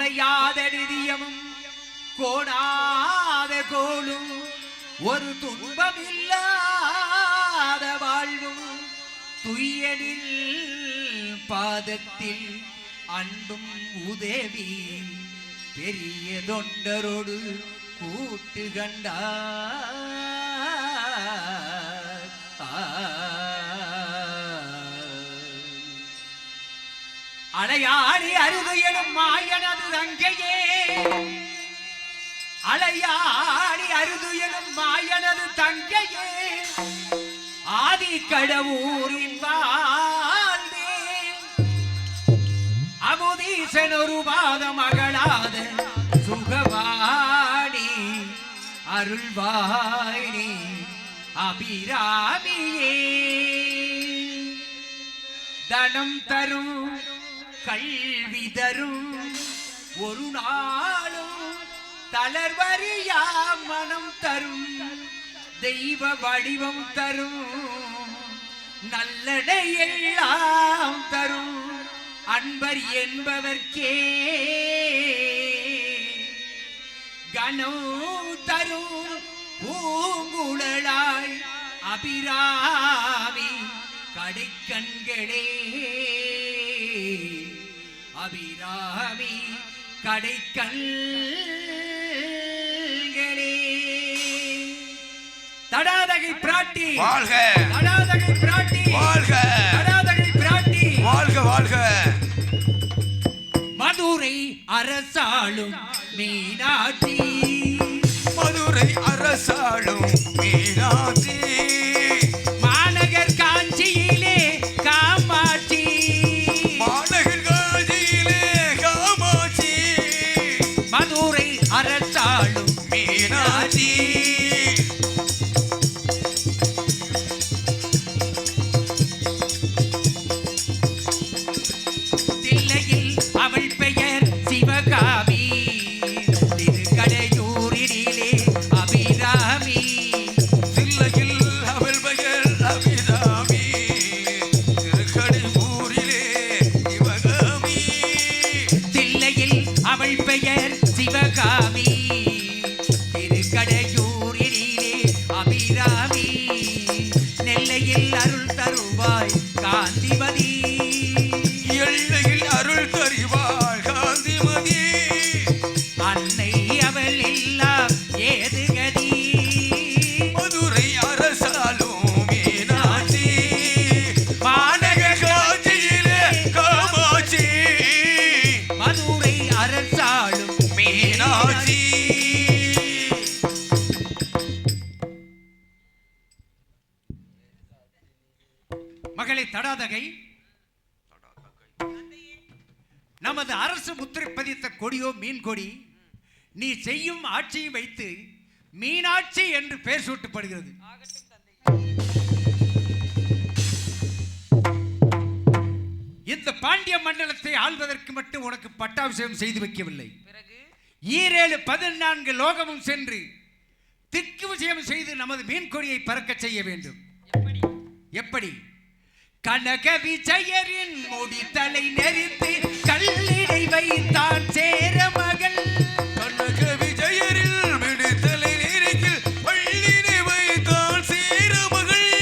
தொலையாத நிதியமும் கோணாத கோளும் ஒரு துன்பமில்லாத வாழ்வும் துயரில் பாதத்தில் அன்பும் உதவி பெரிய தொண்டரோடு கூட்டு கண்டார். அலையாடி அருது எனும் மாயனது தங்கையே, அலையாடி அருது எனும் மாயனது தங்கையே, ஆதி கடவுரின் வாழ்வே அமுதீசன் ஒரு பாத மகளாத சுகவாணி அருள்வாணி அபிராமியே, தனம் தரும் கல்வி தரும் ஒரு நாளும் தளர்வறியா மனம் தரும் தெய்வ வடிவம் தரும் நல்லடை எல்லாம் தரும் அன்பர் என்பவர்க்கே கனம் தரும் பூங்குழலாய் அபிராமி கடைக்கண்களே, அபிராமி கடைக்கண்களே. தடாதகை பிராட்டி வாழ்க, தடாதகை பிராட்டி வாழ்க, தடாதகை பிராட்டி வாழ்க வாழ்க. மதுரை அரசாளும் மீனாட்சி, மதுரை அரசாளும் மீனாட்சி, மாநகர் காஞ்சியிலே காமாட்சி, மாநகர் காஞ்சியிலே காமாட்சி, மதுரை அரசாளும் மீனாட்சி, தில்லையில் அவள் பெயர் சிவகாமி, திருக்கடையூரிலே அபிராமி, தில்லையில் அவள் பெயர் அபிராமி, திருக்கடையூரிலே சிவகாமி, தில்லையில் அவள் பெயர் சிவகாமி, திருக்கடையூரிலே அபிராமி, நெல்லையில் அருள் தருவாய் காந்திமதி, எல்லையில் அருள் தருவாள் காந்திமதி, அன்னை அவள் எல்லாம் ஏது கதி, மதுரை அரசாளும் மீனாட்சி, மாநகர் காஞ்சியிலே காமாட்சி, மதுரை அரசாளும் மீனாட்சி. மகளை தடாதகை நமது அரசு முத்திரை பதித்த கொடியோ மீன் கொடி, நீ செய்யும் ஆட்சியை வைத்து மீனாட்சி என்று பெயர் சூட்டப்படுகிறது. இந்த பாண்டிய மண்டலத்தை ஆள்வதற்கு மட்டும் உனக்கு பட்டாபிஷேகம் செய்து வைக்கவில்லை, 14 லோகமும் சென்று திக்கு விஜயம் செய்து நமது மீன் கொடியை பறக்க செய்ய வேண்டும். எப்படி? கனக விஜயரின் முடித்தலை நெறித்து கல்லிடை வைத்தான் சேர மகள், கனக விஜயரில் விடுதலை நெறிக்கில் பள்ளினை வைத்தான் சேர மகள்,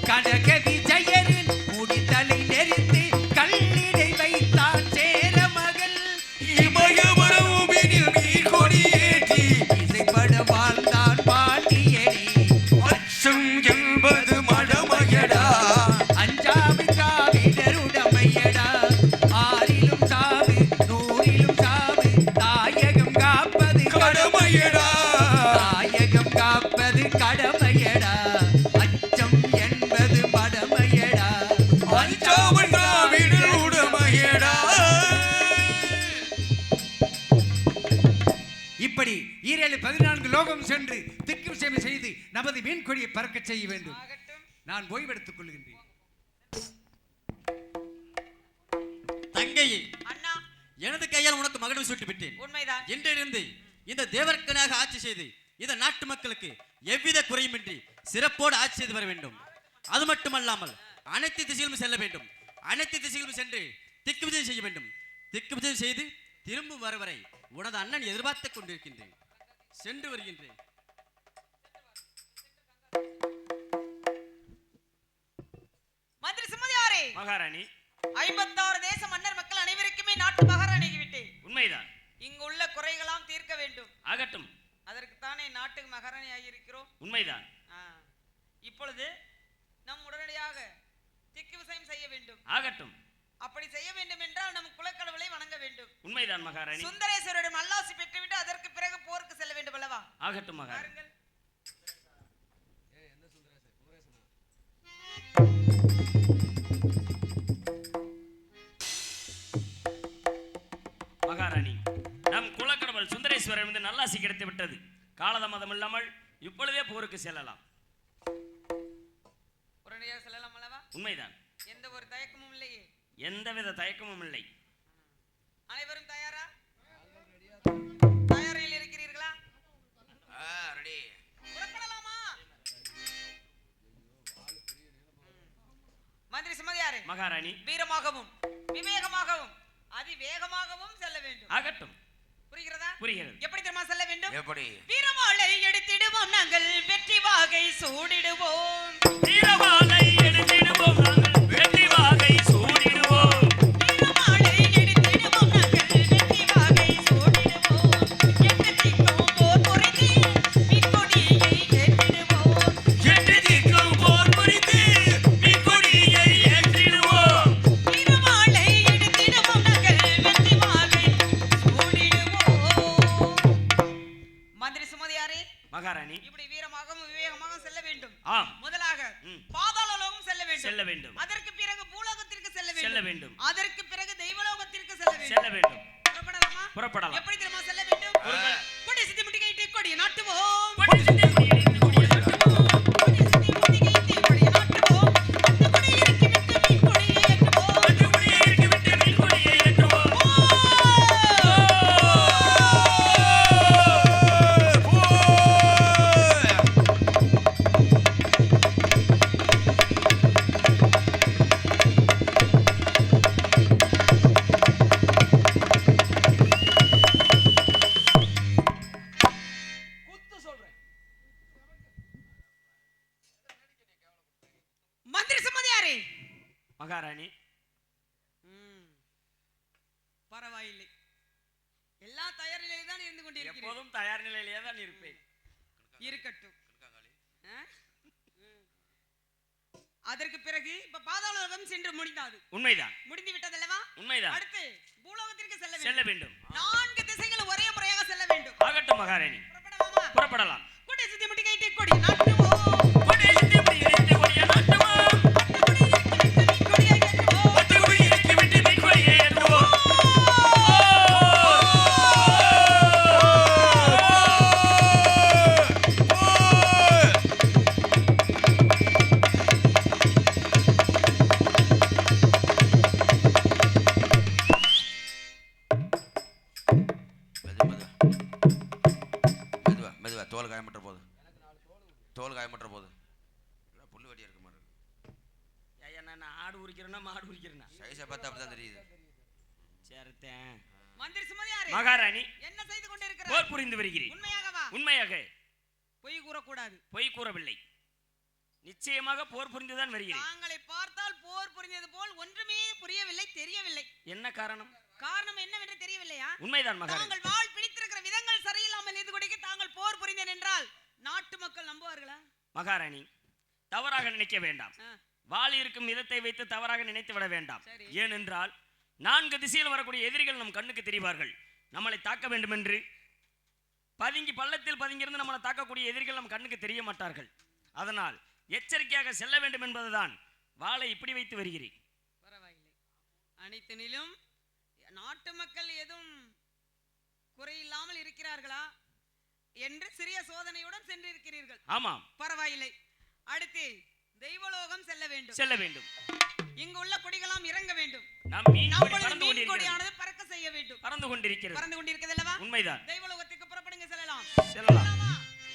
கனக விஜயரின் முடித்தலை நெறித்து கல்லிடை வைத்தான் சேர மகள், இமயமரவுமினில் மீன் கொடியேற்றி இசைப்பட வாழ்ந்தான் பாண்டியனே, அச்சம் என்பது மடமையடா, அஞ்சாமை காவிடருடமையடா, ஆறிலும் சாவு நூறிலும் சாவு தாயகம் காப்பது கடமையடா, தாயகம் காப்பது கடமையடா, அச்சம் என்பது மடமையடா, அஞ்சாமல் திராவிடர் உடமையடா. இப்படி 14 லோகம் சென்று திக்கு சேவை செய்து நமது மீன் கொடியை பறக்க செய்ய வேண்டும். நான் ஓய்வெடுத்துக் கொள்கின்றேன். தங்கையே, எனது கையால் உனக்கு மகனை சூட்டி விட்டேன். உண்மைதான். இன்றிலிருந்து இந்த தேவர்க்கனாக ஆட்சி செய்து இந்த நாட்டு மக்களுக்கு எவ்வித குறையுமின்றி சிறப்போடு ஆட்சி செய்து வர வேண்டும். அது மட்டுமல்லாமல் அனைத்து திசையிலும் செல்ல வேண்டும். அனைத்து திசையிலும் சென்று திக்கு விஜயம் செய்ய வேண்டும். திக்கு விஜயம் செய்து திரும்பும் வரை உனது அண்ணன் எதிர்பார்த்துக் கொண்டிருக்கின்றேன். சென்று வருகின்றேன். மந்திரி சுமதியாரே, மகாராணி, 56 தேச மன்னர் மக்கள் அனைவருக்குமே நாட்டு மகாராணிக்கு விட்டேன். உண்மைதான். இங்கு உள்ள குறைகளாம் தீர்க்க வேண்டும். ஆகட்டும். அதற்கு தானே நாட்டுக்கு மகாராணி ஆகியிருக்கிறோம். உண்மைதான். இப்பொழுது நம் உடனடியாக திக்கு விசயம் செய்ய வேண்டும். ஆகட்டும். அப்படி செய்ய வேண்டும் என்றால் நம் குலக்கடவுளை வணங்க வேண்டும். உண்மைதான் மகாராணி. சுந்தரேஸ்வரிடம் நல்லாசி பெற்றுவிட்டு அதற்கு பிறகு போருக்கு செல்ல வேண்டும் அல்லவா? ஆகட்டும் மகாராணி. மகாராணி, நம் குலக்கடவுள் சுந்தரேஸ்வரர் வந்து நல்லாசி கிடைத்து விட்டது. காலதாமதம் இல்லாமல் இப்பொழுதே போருக்கு செல்லலாம். உடனடியாக செல்லலாம் அல்லவா? உண்மைதான். எந்த ஒரு தயக்கமும் இல்லையே? எந்தவித தயக்கமும் இல்லை. அனைவரும் தயாரா? தயாரில் இருக்கிறீர்களா? ரெடி. புறப்படலாமா? மந்திரி சுமதியாரே, மகாராணி, வீரமாகவும் விவேகமாகவும் அதிவேகமாகவும் செல்ல வேண்டும். ஆகட்டும். புரிகிறதா? புரிகிறது. எப்படி தெரியுமா செல்ல வேண்டும்? எப்படி? வீரமாலை எடுத்திடுவோம், நாங்கள் வெற்றி வாகை சூடிடுவோம். வீரவாளை எடுத்திடுவோம், நாங்கள் வெற்றி வாகை சூடிடுவோம். வீரமாலை எடுத்திடுவோம், நாங்கள் வெற்றி வாகை சூடிடுவோம். எட்டு திக்கும் போர் புரிந்து விண்கொடியை ஏற்றிடுவோம். எட்டு திக்கும் போர் புரிந்து விண்கொடியை ஏற்றிடுவோம். வீரமாலை எடுத்திடுவோம், நாங்கள் வெற்றி வாகை சூடிடுவோம். மந்திரி சுமதியாரே, மகாராணி, இப்படி வீரமாகவும் விவேகமாகவும் செல்ல வேண்டும். ஆம், முதலாக ம். பாதாள லோகம் செல்ல வேண்டும். செல்ல வேண்டும். அதற்கு பிறகு பூலோகத்திற்கு செல்ல செல்ல வேண்டும். வேண்டும். அதற்கு பிறகு தெய்வலோகத்திற்கு செல்ல செல்ல வேண்டும். வேண்டும். புறப்படலாமா? புறப்படலாம். எப்படி தெரியுமா செல்ல வேண்டும்? கொடி சித்தி முட்டிகையிட்டு கொடி நாட்டுவோம். கொடி சுத்தி முடியடித்து கொடியை நாட்டுவோம். கொடி சித்தி முட்டிகையிட்டு கொடி நாட்டுவோம். அந்த கொடியை இறக்கி விட்டு மீன் கொடியை ஏற்றுவோம். அந்த கொடியை இறக்கி விட்டு மீன் கொடியை ஏற்றுவோம். மந்திரி சுமதியாரே, மகாராணி, பரவாயில்லை. எல்லா தயார் நிலையில் தான் இருந்து கொண்டிருக்கிறேன். எப்போதும் தயார் நிலையிலேயே தான் இருப்பேன். இருக்கட்டும். அதற்கு பிறகு இப்ப பாதாள லோகம் சென்று முடிந்தது. உண்மைதான். முடிந்து விட்டதல்லவா? உண்மைதான். அடுத்து பூலோகத்திற்கு செல்ல செல்ல வேண்டும். வேண்டும். 4 திசைகள் ஒரே முறையாக செல்ல வேண்டும். ஆகட்டும் மகாராணி, புறப்படலாமா? புறப்படலாம். கொடி சுத்தி முட்டிகையிட்டு கொடி நாட்டுவோம். கொடியை சுத்தி முடியடித்து கொடியை நாட்டுவோம். கொடியை ஏற்றுவோம். அந்த கொடியை இறக்கி விட்டு மீன் கொடியை ஏற்றுவோம். மெதுவா தோல் காயமற்ற போது புல்லு வெட்டியா இருக்க மாதிரி ஐயா, நான் ஆடு உரிக்கிறேன்னா மாடு உரிக்கிறேன்னா சைஸை பார்த்தா அப்படிதான் தெரியுது. சேர்த்தேன். மந்திரி சுமதியாரே, மகாராணி, என்ன செய்து கொண்டிருக்கிறார்? போர் புரிந்து வருகிறேன். உண்மையாகவா? உண்மையாக பொய் கூறக்கூடாது. பொய் கூறவில்லை. நிச்சயமாக போர் புரிந்துதான் வருகிறேன். தாங்களை பார்த்தால் போர் புரிந்தது போல் ஒன்றுமே புரியவில்லை, தெரியவில்லை. என்ன காரணம்? காரணம் என்னவென்று தெரியவில்லையா? உண்மைதான் மகாராணி. தாங்கள் வாழ் பிடித்திருக்கிற விதங்கள் சரியில்லாமல் இருந்து கொண்டு தாங்கள் போர் புரிந்தேன் என்றால் நாட்டு மக்கள் நம்புவார்களா? மகாராணி, தவறாக நினைக்க வேண்டாம். வாள் இருக்கும் விதத்தை வைத்து தவறாக நினைத்து விட வேண்டாம். சரி. ஏனென்றால் 4 திசையில் வரக்கூடிய எதிரிகள் நம் கண்ணுக்கு தெரிவார்கள். நம்மளை தாக்க வேண்டும் என்று பள்ளத்தில் பதுங்கியிருந்து நம்மளை தாக்கக்கூடிய எதிரிகள் நம் கண்ணுக்கு தெரிய மாட்டார்கள். அதனால் எச்சரிக்கையாக செல்ல வேண்டும் என்பதுதான் வாளை இப்படி வைத்து வருகிறேன். பரவாயில்லை. அனைத்தினிலும் நாட்டு மக்கள் எதுவும் குறையில்லாமல் இருக்கிறார்களா என்று சிறிய சோதனையுடன் சென்றிருக்கிறீர்கள். ஆமாம், பரவாயில்லை. அடுத்து தெய்வலோகம் செல்ல வேண்டும். செல்ல வேண்டும். இங்கு உள்ள கொடிகளாம் இறங்க வேண்டும். நம்மளது மீன் கொடியானது பறக்க செய்ய வேண்டும். பறந்து கொண்டிருக்கிறது. பறந்து கொண்டிருக்கிறது அல்லவா? உண்மைதான். தெய்வலோகத்துக்கு புறப்படுங்க, செல்லலாம். செல்லலாம்.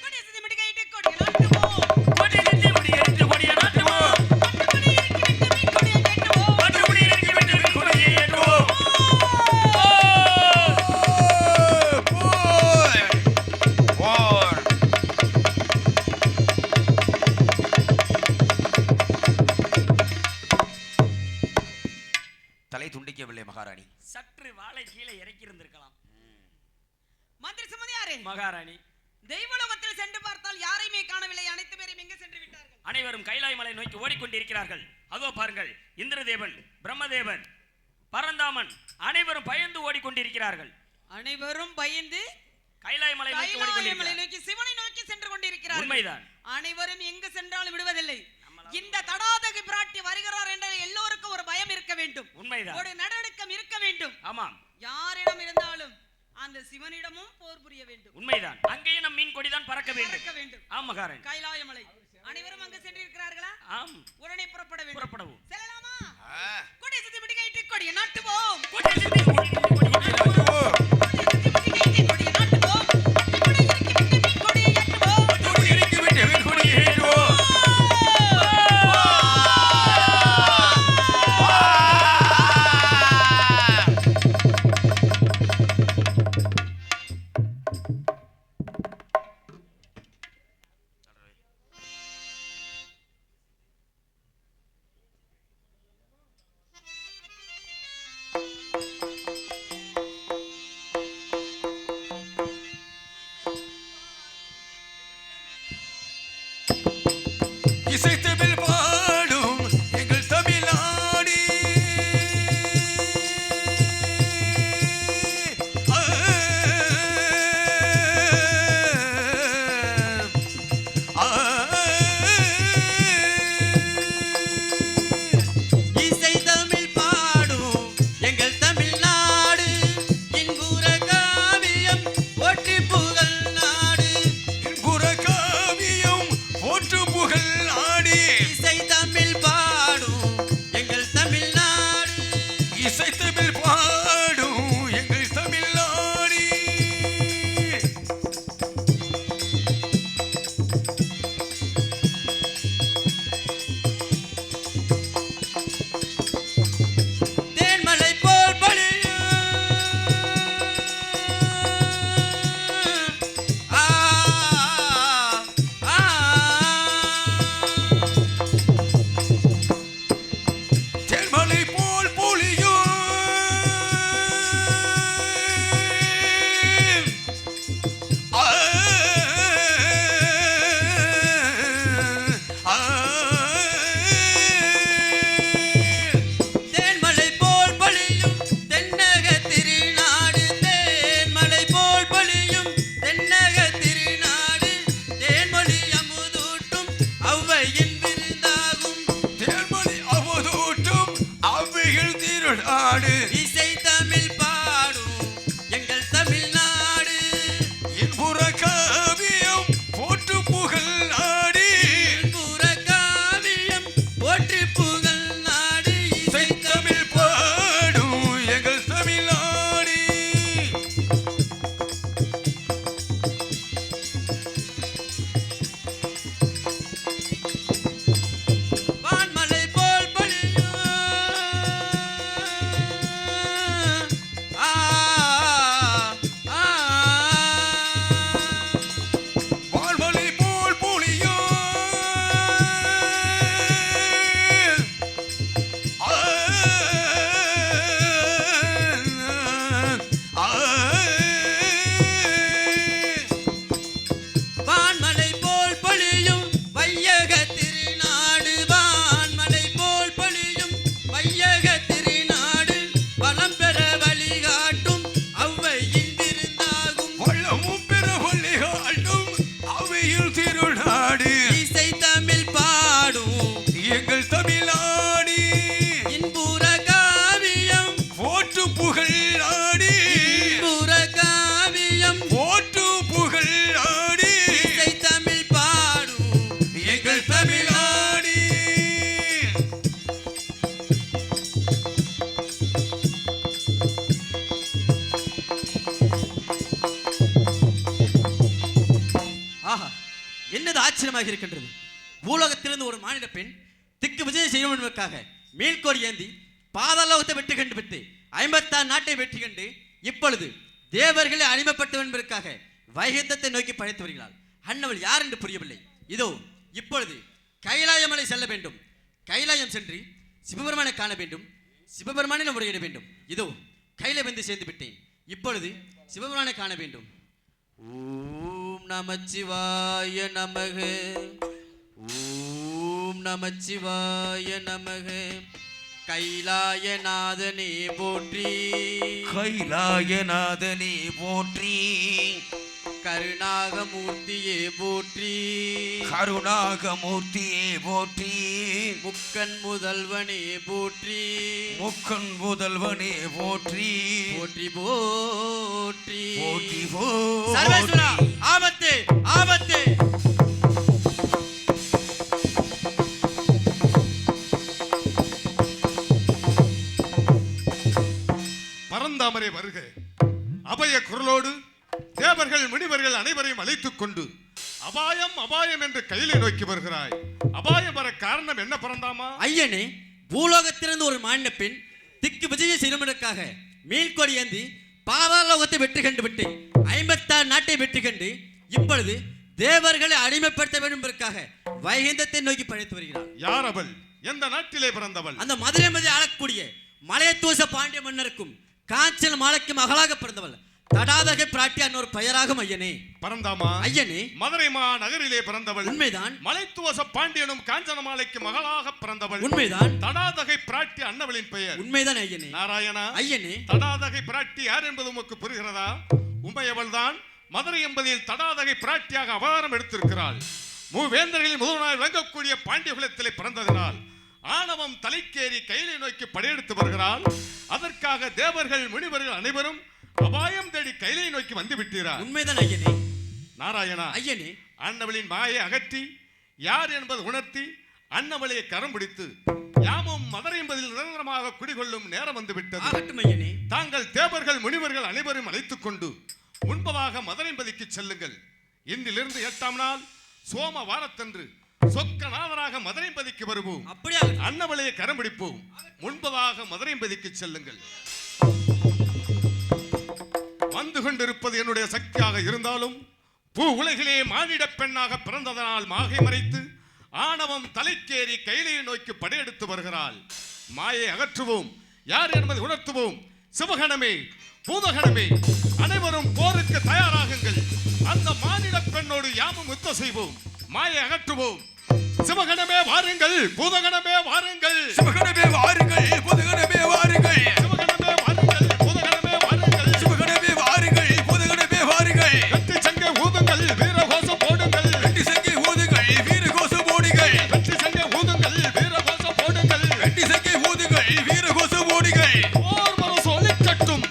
கொடி சுத்தி முட்டிகையிட்டு கொடி நாட்டுவோம். கொடி சுத்தி முடியடித்து கொடியை நாட்டுவோம். கொடி இறக்கி விட்டு மீன் கொடியை ஏற்றுவோம். கொடி இறக்கி விட்டு மீன் கொடியை ஏற்றுவோம். சற்று வாளை கீழே இறக்கி இருந்திருக்கலாம். மந்திரி சுமதியாரே, மகாராணி, தெய்வலோகத்தில் சென்று பார்த்தால் யாரையுமே காணவில்லை. அனைத்து பேரும் எங்கே சென்று விட்டார்கள்? அனைவரும் கைலாய மலை நோக்கி ஓடிக்கொண்டிருக்கிறார்கள். அதோ பாருங்கள், இந்திரதேவன், பிரம்மதேவன், பரந்தாமன் அனைவரும் பயந்து ஓடிக்கொண்டிருக்கிறார்கள். அனைவரும் பயந்து கைலாய மலை நோக்கி கைலாய மலை ஓடிக்கொண்டிருக்கிறார்கள். நோக்கி சிவனை நோக்கி சென்று கொண்டிருக்கிறார்கள். உண்மைதான். அனைவரும் எங்கு சென்றாலும் விடுவதில்லை. இந்த தடாதகி பிராட்டி வருகிறார் என்ற எல்லோருக்கும் ஒரு பயம் இருக்க வேண்டும். உண்மைதான். ஒரு நடவடிக்கை இருக்க வேண்டும். ஆமாம், யாரிடம் இருந்தாலும் அந்த சிவனிடமும் போர் புரிய வேண்டும். உண்மைதான். அங்கேயும் நம் மீன் கொடிதான் பறக்க பறக்க வேண்டும். வேண்டும். ஆம் மகாராணி. கைலாய மலை அனைவரும் அங்கு சென்று இருக்கிறார்களா? ஆம், உடனே புறப்பட வேண்டும். புறப்படவும். செல்லலாமா? ஆ, கொடி சுத்தி பிடி கைட்டி கொடியை நாட்டுவோம். கொடி சுத்தி கொடி கொடி கொடி கொடி. கொடி சுத்தி பிடி கைட்டி கொடியை நாட்டுவோம். கொடி இறக்கி விட்டு கொடியை ஏற்றுவோம். கொடி இறக்கி விட்டு கொடி ஏற்றுவோம். இசைத்தமிழ் பாடும் எங்கள் தமிழ்நாடு. இசை தமிழ் பாடும் எங்கள் தமிழ்நாடு, இன்புற காவியம் போற்றி புகழ் நாடு. புறக்காவியம் போற்று புகழ் நாடு. இசை தமிழ் பாடும் எங்கள் தமிழ்நாடு, இசைத்தமிழ் பாடும் எங்கள் தமிழ்நாடு. தேன்மலை போல் பொழியும் ஆ ஆ தேன்மலை போல் பொழியும் ஆ, ஆ, தேன்மலை போல் பொழியும் தென்னக திருநாடு, தேன்மலை போல் பொழியும் தென்னக திருநாடு, தேன்மொழி அமுதூட்டும் ஔவையின் விருந்தாகும். தேன்மொழி அவதூட்டும் அவ்வைகள் திருநாடு. இசை தமிழ் பாடும் எங்கள் தமிழ்நாடு, இன்புற காவியம் போற்று புகழ் நாடு. புற காவியம் போற்றி புகழ் நாடு. இசை இசைத்தமிழ் பாடும் எங்கள் தமிழ்நாடு. வான்மலை போல் பொழியும் ஆ ஆ வான்மலை போல் பொழியும் ஆ, ஆ, வான்மலை போல் பொழியும் வையக திருநாடு, வான்மலை போல் பொழியும் வையக திருநாடு, வளம் பெற வழிகாட்டும் ஔவையின் விருந்தாகும். வள்ளமும் பெற வழிகாட்டும் அவையில் திருநாடு. இசை தமிழ் பாடும் எங்கள் தமிழ்நாடு. இன்புற காவியம் போற்று புகழ் நாடு. புற காவியம் போற்று புகழ் நாடு. இசை தமிழ் பாடும் எங்கள் தமிழ்நாடு. ஆஹா, என்னது ஆச்சரியமாக இருக்கின்றது. பூலோகத்திலிருந்து ஒரு மானிட பெண் திக்கு விஜயம் செய்யும் என்பதற்காக மேல்கோடி ஏந்தி பாதாளத்தை வெற்றி கண்டு பெற்று 56 நாட்டை வெற்றி கண்டு இப்பொழுது தேவர்களை அடிமைப்பட்டு என்பதற்காக வைகுந்தத்தை நோக்கி படைத்து வருகிறாள். அன்னவள் யார் என்று புரியவில்லை. இதோ இப்பொழுது கைலாயமலை செல்ல வேண்டும். கைலாயம் சென்று சிவபெருமானை காண வேண்டும். சிவபெருமானை முறையிட வேண்டும். இதோ கையில வந்து சேர்ந்து விட்டேன். இப்பொழுது சிவபெருமானை காண வேண்டும். ஓம் நமச்சிவாய நமக. ஓம் நமச்சிவாய நமக. கைலாயநாதனே போற்றி. கைலாயநாதனே போற்றி. கருணாகமூர்த்தியே போற்றி. கருணாகமூர்த்தியே போற்றி. முக்கன் முதல்வனே போற்றி. முக்கன் முதல்வனே போற்றி. போற்றி போற்றி போற்றி சர்வேஸ்வரா, போற்றி. ஆபத்து ஆபத்து. பரந்தாமரை வருக. அபய குரலோடு தேவர்கள் முனிவர்கள் அனைவரையும் அழைத்துக் கொண்டு அபாயம் அபாயம் என்று கையிலே நோக்கி வருகிறாய். அபாயம் வர காரணம் என்ன பரந்தாமா? ஐயனே, பூலோகத்திலிருந்து ஒரு மாநில பெண் திக்கு விஜயம் செய்வதற்காக மேல்கோடி ஏந்தி பாதாளோகத்தை வெற்றி கண்டு விட்டு 56 நாட்டை வெற்றி கண்டு இப்பொழுது தேவர்களை அடிமைப்படுத்த வேண்டும் என்பதற்காக வைகுந்தத்தை நோக்கி படைத்து வருகிறார். யார் அவள்? எந்த நாட்டிலே பிறந்தவள்? அந்த மதுரை மதி ஆளக்கூடிய மலையத்தூச பாண்டிய மன்னருக்கும் காஞ்சல் மாலைக்கு மகளாக பிறந்தவள் தடாதகை பிராட்டி ஒரு பெயராகும் ஐயனே. பரந்தாமா, ஐயனே, மதுரை நகரிலே பிறந்தவள். உண்மைதான். மலைத்துவச பாண்டியனும் காஞ்சனமாலைக்கு மகளாக பிறந்தவள். உண்மைதான். தடாதகை பிராட்டி அன்னவளின் பெயர். உண்மைதான் ஐயனே. நாராயணா, ஐயனே, தடாதகை பிராட்டி யார் என்பது உமக்கு புரிகிறதா? உண்மையவள் தான் மதுரை என்பதில் தடாதகை பிராட்டியாக அவதாரம் எடுத்திருக்கிறாள். மூவேந்தர்களில் முதல்வனாய் விளங்கக்கூடிய பாண்டிய குலத்திலே பிறந்ததினால் ஆணவம் தலைக்கேறி கையிலை நோக்கி படையெடுத்து வருகிறாள். அதற்காக தேவர்கள் முனிவர்கள் அனைவரும் அபாயம் தேடி கையிலை நோக்கி வந்து விட்டீரார். உண்மைதான் ஐயனே. நாராயணா, ஐயனே, அன்னவளின் மாயை அகற்றி யார் என்பது உணர்த்தி அன்னவளையை கரம் பிடித்து யாமும் மதுரை என்பதில் நிரந்தரமாக குடிகொள்ளும் நேரம் வந்து விட்டது. ஆகட்டும் ஐயனே. தாங்கள் தேவர்கள் முனிவர்கள் அனைவரும் அழைத்துக் கொண்டு முன்பதாக மதுரை என்பதிக்கு செல்லுங்கள். இன்றிலிருந்து 8ஆம் நாள் சோம வாரத்தன்று சொக்கநாதராக மதுரை பதிக்கு வருவோம். அப்படியே அன்னவளையை கரம் பிடிப்போம். முன்பதாக மதுரை பதிக்கு செல்லுங்கள். வந்து கொண்டிருப்பது என்னுடைய சக்தியாக இருந்தாலும் பூ உலகிலே மானிட பெண்ணாக பிறந்ததனால் மாகை மறைத்து ஆணவம் தலைக்கேறி கையிலையை நோக்கி படையெடுத்து வருகிறாள். மாயை அகற்றுவோம், யார் என்பதை உணர்த்துவோம். சிவகணமே, பூதகணமே, அனைவரும் போருக்கு தயாராகுங்கள். அந்த மானிட பெண்ணோடு யாமும் யுத்தம் செய்வோம். மாயை அகற்றுவோம். சிவகணமே வாருங்கள், பூதகணமே வாருங்கள். சிவகணமே வாருங்கள், புதகணமே வாருங்கள். சிவகணமே வாருங்கள், பூதகணமே வாருங்கள். சிவகணமே வாருங்கள், புதகணமே வாருங்கள். வெற்றி சங்கை ஊதுங்கள், வீரகோஷம் போடுங்கள். வெட்டி சங்கை ஊதுங்கள், வீரகோஷம் போடுங்கள். வெற்றி சங்கை ஊதுங்கள், வீரகோஷம் போடுங்கள். வெட்டி சங்கை ஊதுங்கள், வீரகோஷம் போடுங்கள். போர் மனசு ஒலிக்கட்டும்.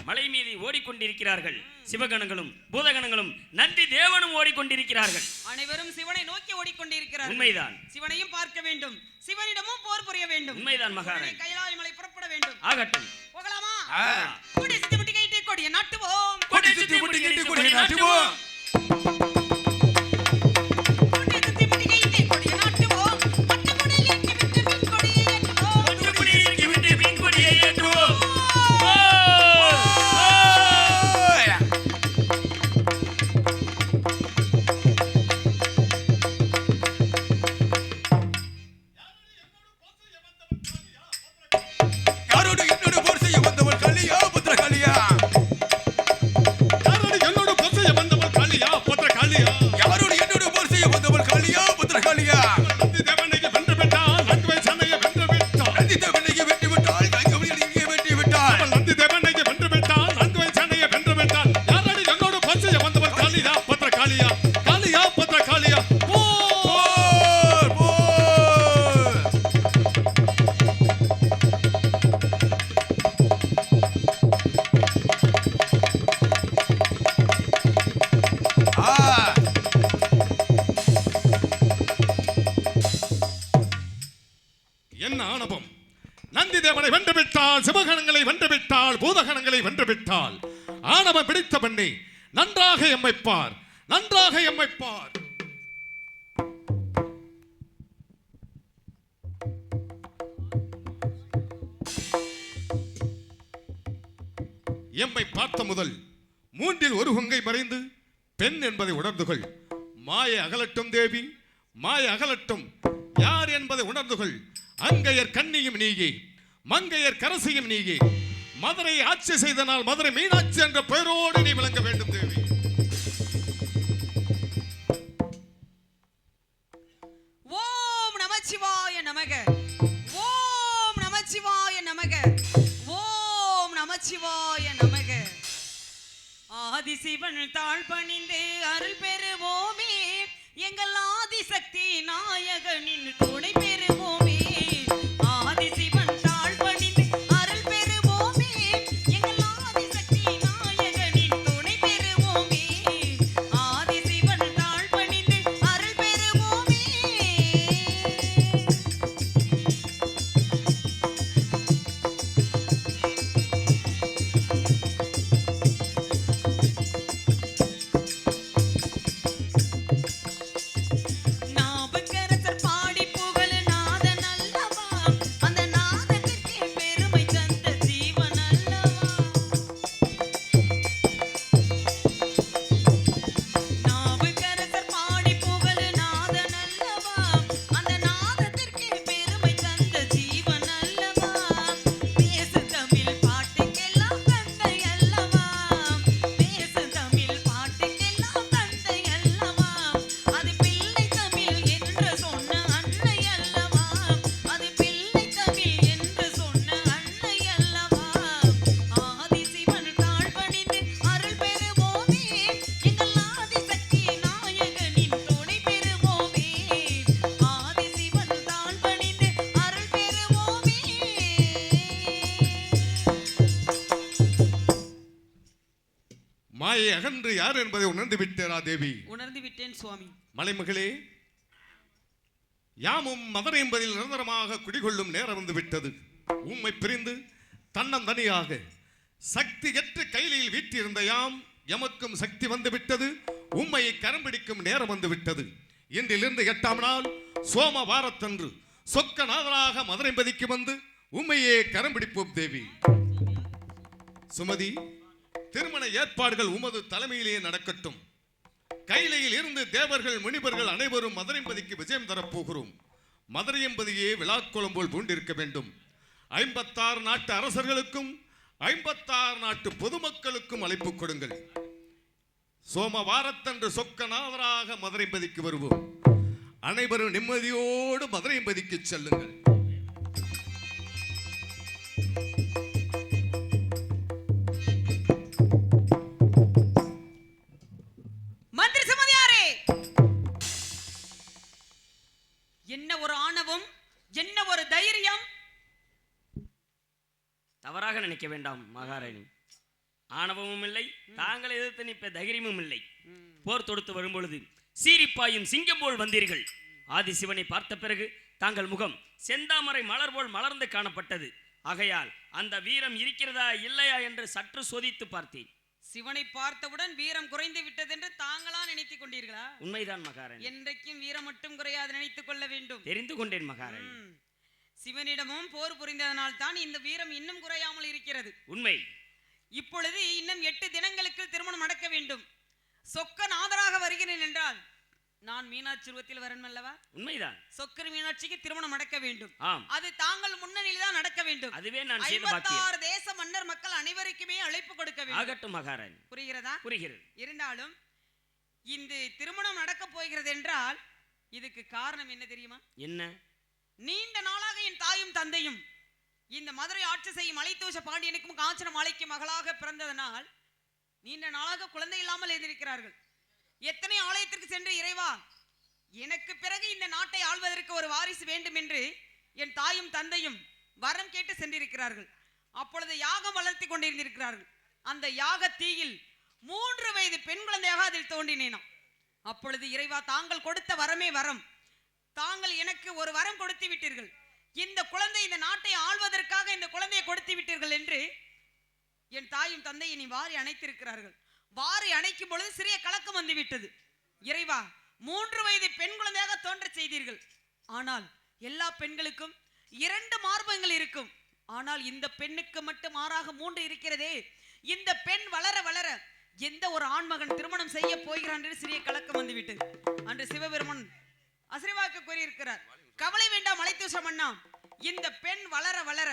மலை மீது ஓடிக்கொண்டிருக்கிறார்கள். சிவகணங்களும் பூதகணங்களும் நந்தி தேவனும் ஓடிக்கொண்டிருக்கிறார்கள். அனைவரும் சிவனை நோக்கி ஓடிக்கொண்டிருக்கிறார்கள். உண்மைதான். சிவனையும் பார்க்க வேண்டும், சிவனிடமும் போர் புரிய வேண்டும். உண்மைதான் மகாராணி. கைலாய மலை புறப்பட வேண்டும். ஆகட்டும். போகலாமா? கொடி சுத்தி முட்டி கைட்டி கொடியை நாட்டுவோம். கொடி சுத்தி முட்டி கைட்டி கொடியை நாட்டுவோம். கொடி சுத்தி முட்டி கைட்டி கொடியை நாட்டுவோம். பட்டு கொடியை ஏற்றி விட்டு மீன் கொடியை ஏற்றுவோம். பட்டு கொடியை ஏற்றி விட்டு மீன் கொடியை ஏற்றுவோம். என்னோட பொசைய வந்தவள் ஏனென்றால் சிவகணங்களை வென்றுவிட்டால் பூதகணங்களை வென்றுவிட்டால் ஆணவம் பிடித்த பண்ணி நன்றாக எம்மைப்பார், நன்றாக எம்மைப்பார். எம்மை பார்த்த முதல் மூன்றில் ஒரு பங்கை மறைந்து பெண் என்பதை உணர்ந்துகள். மாய அகலட்டும் தேவி, மாய அகலட்டும். யார் என்பதை உணர்ந்துகள். அங்கையர் கண்ணியும் நீயே, மங்கையர் கரசியும் நீயே. மதுரை ஆட்சி செய்தனால் மதுரை மீனாட்சி என்ற பெயரோடு நீ விளங்க வேண்டும் தேவி. ஓம் நமச்சிவாய நமக, ஓம் நமச்சிவாய நமக, ஓம் நமச்சிவாய நமக. ஆதிசிவன் தாழ் பணிந்து அருள் பெறுவோமே, எங்கள் ஆதிசக்தி நாயகனின் துணை பெறுவோமே. ஆதிசிவன் தாழ் பணிந்து அருள் பெறுவோமே, எங்கள் ஆதிசக்தி நாயகனின் துணை பெறுவோமே. ஆதிசிவன் தாழ் பணிந்து அருள் பெறுவோமே. நாவுக்கரசர் பாடி புகழ் நாதன் அல்லவா, அந்த நாதத்திற்கே பெருமை தந்த ஜீவன் அல்லவா. நாவுக்கரசர் பாடி புகழ் நாதன் அல்லவா, அந்த நாதத்திற்கே பெருமை தந்த ஜீவன் அல்லவா. பேசு தமிழ் பாட்டுக்கெல்லாம் தந்தை அல்லவா, பேசு தமிழ் பாட்டுக்கெல்லாம் தந்தை அல்லவா. அது பிள்ளை தமிழ் என்று சொன்ன அன்னை அல்லவா, அது பிள்ளை தமிழ் என்று சொன்ன அன்னை அல்லவா. ஆதிசிவன் தாழ் பணிந்து அருள் பெறுவோமே, எங்கள் ஆதிசக்தி நாயகனின் துணை பெறுவோமே. ஆதிசிவன் தாழ் பணிந்து அருள் பெறுவோமே. மாயை அகன்று யார் என்பதை உணர்ந்து விட்டேரா தேவி? உணர்ந்து விட்டேன் சுவாமி. மலைமகளே, யாமும் மதுரை என்பதில் நிரந்தரமாக குடிகொள்ளும் நேரம் வந்து விட்டது. உம்மை பிரிந்து தன்னந்தனியாக சக்தி எற்று கையிலில் வீட்டிருந்த யாம் எமக்கும் சக்தி வந்து விட்டது. உம்மையை கரம் பிடிக்கும் நேரம் வந்து விட்டது. இன்றிலிருந்து 8ஆம் நாள் சோமவாரத்தன்று சொக்கநாதராக மதுரை பதிக்கு வந்து உம்மையே கரம் பிடிப்போம் தேவி. சுமதி, திருமண ஏற்பாடுகள் உமது தலைமையிலேயே நடக்கட்டும். கைலையில் இருந்து தேவர்கள் முனிவர்கள் அனைவரும் மதுரைம்பதிக்கு விஜயம் தரப்போகிறோம். மதுரையம்பதியே விழாக்குளம் போல் பூண்டிருக்க வேண்டும். 56 நாட்டு அரசர்களுக்கும் 56 நாட்டு பொதுமக்களுக்கும் அழைப்பு கொடுங்கள். சோமவாரத்தன்று சொக்கநாதராக மதுரைம்பதிக்கு வருவோம். அனைவரும் நிம்மதியோடு மதுரைம்பதிக்கு செல்லுங்கள். மந்திரி சுமதியாரே, என்ன ஒரு ஆணவம், என்ன ஒரு தைரியம். தவறாக நினைக்க வேண்டாம் மகாராணி. ஆணவமும் இல்லை, தாங்கள் எதிர்த்து நிற்ப தைரியமும் இல்லை. போர் தொடுத்து வரும்பொழுது சீரிப்பாயும் சிங்கம் போல் வந்தீர்கள். ஆதிசிவனை பார்த்த பிறகு தாங்கள் முகம் செந்தாமரை மலர் போல் மலர்ந்து காணப்பட்டது. ஆகையால் அந்த வீரம் இருக்கிறதா இல்லையா என்று சற்று சோதித்து பார்த்தேன். சிவனை பார்த்தவுடன் வீரம் குறைந்து விட்டது என்று தாங்களா நினைத்துக் கொண்டீர்களா? உண்மைதான் மகாராணி. என்றைக்கும் வீரம் மட்டும் குறையாது நினைத்துக் கொள்ள வேண்டும். தெரிந்து கொண்டேன் மகாராணி. சிவனிடமும் போர் புரிந்ததனால் தான் இந்த வீரம் இன்னும் குறையாமல் இருக்கிறது. உண்மை. இப்பொழுது இன்னும் 8 தினங்களுக்கு திருமணம் நடக்க வேண்டும். சொக்கநாதராக வருகிறேன் என்றால் நான் மீனாட்சி உருவத்தில் வரணும் அல்லவா? உண்மைதான். சொக்கர் மீனாட்சிக்கு திருமணம் நடக்க வேண்டும். ஆம். அது தாங்கள் முன்னணியில் தான் நடக்க வேண்டும். அதுவே நான் செய்த 56 பாக்கியம். தேச மன்னர் மக்கள் அனைவருக்குமே அழைப்பு கொடுக்க வேண்டும். ஆகட்டும் மகாராணி. புரிகிறதா? புரிகிறது. இருந்தாலும் இந்த திருமணம் நடக்க போகிறது என்றால் இதுக்கு காரணம் என்ன தெரியுமா? என்ன? நீண்ட நாளாக என் தாயும் தந்தையும் இந்த மதுரை ஆட்சி செய்யும் மலைத்தூஷ பாண்டியனுக்கும் காஞ்சன மாலைக்கு மகளாக பிறந்ததனால் நீண்ட நாளாக குழந்தை இல்லாமல் இருந்திருக்கிறார்கள். எத்தனை ஆலயத்திற்கு சென்று இறைவா எனக்கு பிறகு இந்த நாட்டை ஆள்வதற்கு ஒரு வாரிசு வேண்டும் என்று என் தாயும் தந்தையும் வரம் கேட்டு சென்றிருக்கிறார்கள். அப்பொழுது யாகம் வளர்த்தி கொண்டிருந்திருக்கிறார்கள். அந்த யாக தீயில் 3 வயது பெண் குழந்தையாக அதில் தோன்றினேனாம். அப்பொழுது இறைவா தாங்கள் கொடுத்த வரமே வரம். தாங்கள் எனக்கு ஒரு வரம் கொடுத்து விட்டீர்கள். இந்த குழந்தை இந்த நாட்டை ஆள்வதற்காக இந்த குழந்தையை கொடுத்து விட்டீர்கள் என்று என் தாயும் தந்தையை நீ வாரி அணைத்திருக்கிறார்கள். வாரி அணைக்கும் பொழுது சிறிய கலக்கம் வந்து விட்டது. இறைவா, 3 வயது பெண் குழந்தையாக தோன்ற செய்தீர்கள். ஆனால் எல்லா பெண்களுக்கும் 2 மார்பகங்கள் இருக்கும். ஆனால் இந்த பெண்ணுக்கு மட்டும் மாறாக 3 இருக்கிறதே. இந்த பெண் வளர வளர எந்த ஒரு ஆண்மகன் திருமணம் செய்ய போகிறான் என்று சிறிய கலக்கம் வந்து விட்டது. அன்று சிவபெருமன் அசிரிவாக்கு கூறியிருக்கிறார், கவலை வேண்டாம் மலைத்தூச மன்னா, இந்த பெண் வளர வளர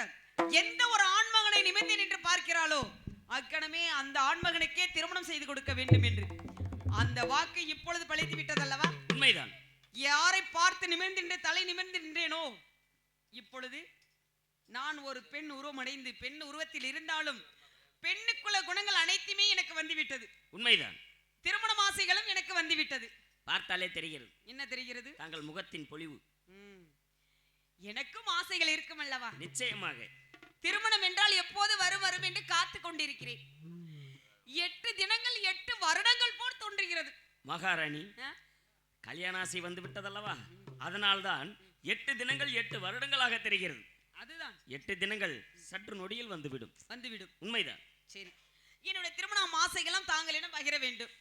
எந்த ஒரு ஆண்மகனை நிமிர்ந்து நின்று பார்க்கிறாளோ அக்கணமே அந்த ஆண்மகனுக்கே திருமணம் செய்து கொடுக்க வேண்டும் என்று. அந்த வாக்கு இப்பொழுது பழித்து விட்டதல்லவா? உண்மைதான். யாரை பார்த்து நிமிர்ந்து நின்று தலை நிமிர்ந்து நின்றேனோ இப்பொழுது நான் ஒரு பெண் உருவமடைந்து பெண் உருவத்தில் இருந்தாலும் பெண்ணுக்குள்ள குணங்கள் அனைத்துமே எனக்கு வந்துவிட்டது. உண்மைதான். திருமண ஆசைகளும் எனக்கு வந்துவிட்டது. பார்த்தாலே தெரிகிறது. என்ன தெரிகிறது? தாங்கள் முகத்தின் பொலிவு. எனக்கும் ஆசைகள் இருக்கும் அல்லவா? நிச்சயமாக. திருமணம் என்றால் எப்போது வரும் வரும் என்று காத்து கொண்டிருக்கிறேன். 8 தினங்கள் 8 வருடங்கள் போல் தோன்றுகிறது. மகாராணி, கல்யாண ஆசை வந்து விட்டதல்லவா, அதனால்தான் 8 தினங்கள் 8 வருடங்களாக தெரிகிறது. அதுதான் 8 தினங்கள் சற்று நொடியில் வந்துவிடும். உண்மைதான். சரி, என்னுடைய திருமண ஆசைகளும் தாங்களிடம் பகிர வேண்டும்.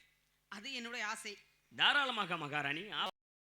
அது என்னுடைய ஆசை. தாராளமாக மகாராணி.